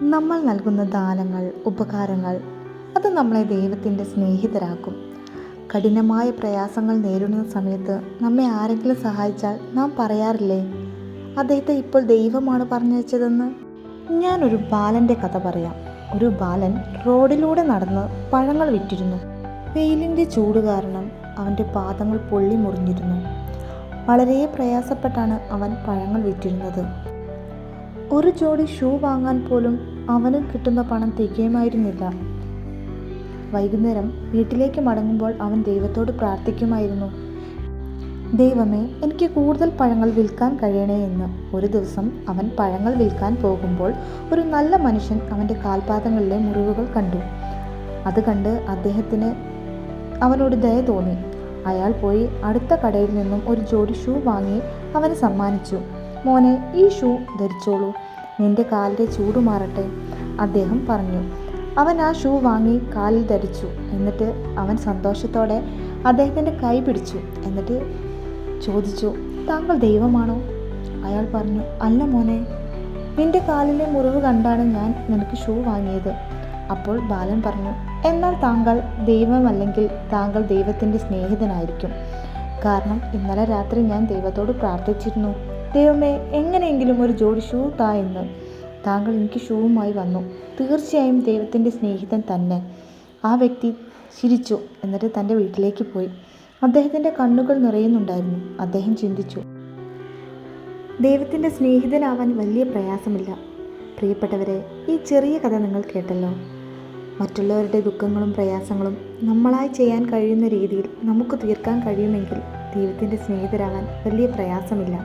നമ്മൾ നൽകുന്ന ദാനങ്ങൾ, ഉപകാരങ്ങൾ അത് നമ്മളെ ദൈവത്തിൻ്റെ സ്നേഹിതരാക്കും. കഠിനമായ പ്രയാസങ്ങൾ നേരിടുന്ന സമയത്ത് നമ്മെ ആരെങ്കിലും സഹായിച്ചാൽ നാം പറയാറില്ലേ, അദ്ദേഹത്തെ ഇപ്പോൾ ദൈവമാണ് പറഞ്ഞയച്ചതെന്ന്. ഞാനൊരു ബാലൻ്റെ കഥ പറയാം. ഒരു ബാലൻ റോഡിലൂടെ നടന്ന് പഴങ്ങൾ വിറ്റിരുന്നു. വെയിലിൻ്റെ ചൂട് കാരണം അവൻ്റെ പാദങ്ങൾ പൊള്ളി മുറിഞ്ഞിരുന്നു. വളരെ പ്രയാസപ്പെട്ടാണ് അവൻ പഴങ്ങൾ വിറ്റിരുന്നത്. ഒരു ജോഡി ഷൂ വാങ്ങാൻ പോലും അവന് കിട്ടുന്ന പണം തികയുമായിരുന്നില്ല. വൈകുന്നേരം വീട്ടിലേക്ക് മടങ്ങുമ്പോൾ അവൻ ദൈവത്തോട് പ്രാർത്ഥിക്കുമായിരുന്നു, ദൈവമേ, എനിക്ക് കൂടുതൽ പഴങ്ങൾ വിൽക്കാൻ കഴിയണേ എന്ന്. ഒരു ദിവസം അവൻ പഴങ്ങൾ വിൽക്കാൻ പോകുമ്പോൾ ഒരു നല്ല മനുഷ്യൻ അവൻ്റെ കാൽപാദങ്ങളിലെ മുറിവുകൾ കണ്ടു. അത് കണ്ട് അദ്ദേഹത്തിന് അവനോട് ദയ തോന്നി. അയാൾ പോയി അടുത്ത കടയിൽ നിന്നും ഒരു ജോഡി ഷൂ വാങ്ങി അവന് സമ്മാനിച്ചു. മോനെ, ഈ ഷൂ ധരിച്ചോളൂ, നിന്റെ കാലിൻ്റെ ചൂട് മാറട്ടെ, അദ്ദേഹം പറഞ്ഞു. അവൻ ആ ഷൂ വാങ്ങി കാലിൽ ധരിച്ചു. എന്നിട്ട് അവൻ സന്തോഷത്തോടെ അദ്ദേഹത്തിൻ്റെ കൈ പിടിച്ചു. എന്നിട്ട് ചോദിച്ചു, താങ്കൾ ദൈവമാണോ? അയാൾ പറഞ്ഞു, അല്ല മോനെ, നിന്റെ കാലിലെ മുറിവ് കണ്ടാണ് ഞാൻ നിനക്ക് ഷൂ വാങ്ങിയത്. അപ്പോൾ ബാലൻ പറഞ്ഞു, എന്നാൽ താങ്കൾ ദൈവമല്ലെങ്കിൽ താങ്കൾ ദൈവത്തിൻ്റെ സ്നേഹിതനായിരിക്കും. കാരണം ഇന്നലെ രാത്രി ഞാൻ ദൈവത്തോട് പ്രാർത്ഥിച്ചിരുന്നു, ദൈവമേ, എങ്ങനെയെങ്കിലും ഒരു ജോഡി ഷൂ താ എന്ന്. താങ്കൾ എനിക്ക് ഷൂവുമായി വന്നു. തീർച്ചയായും ദൈവത്തിൻ്റെ സ്നേഹിതൻ തന്നെ. ആ വ്യക്തി ചിരിച്ചു. എന്നിട്ട് തൻ്റെ വീട്ടിലേക്ക് പോയി. അദ്ദേഹത്തിൻ്റെ കണ്ണുകൾ നിറയുന്നുണ്ടായിരുന്നു. അദ്ദേഹം ചിന്തിച്ചു, ദൈവത്തിൻ്റെ സ്നേഹിതനാവാൻ വലിയ പ്രയാസമില്ല. പ്രിയപ്പെട്ടവരെ, ഈ ചെറിയ കഥ നിങ്ങൾ കേട്ടല്ലോ. മറ്റുള്ളവരുടെ ദുഃഖങ്ങളും പ്രയാസങ്ങളും നമ്മളായി ചെയ്യാൻ കഴിയുന്ന രീതിയിൽ നമുക്ക് തീർക്കാൻ കഴിയുമെങ്കിൽ ദൈവത്തിൻ്റെ സ്നേഹിതരാവാൻ വലിയ പ്രയാസമില്ല.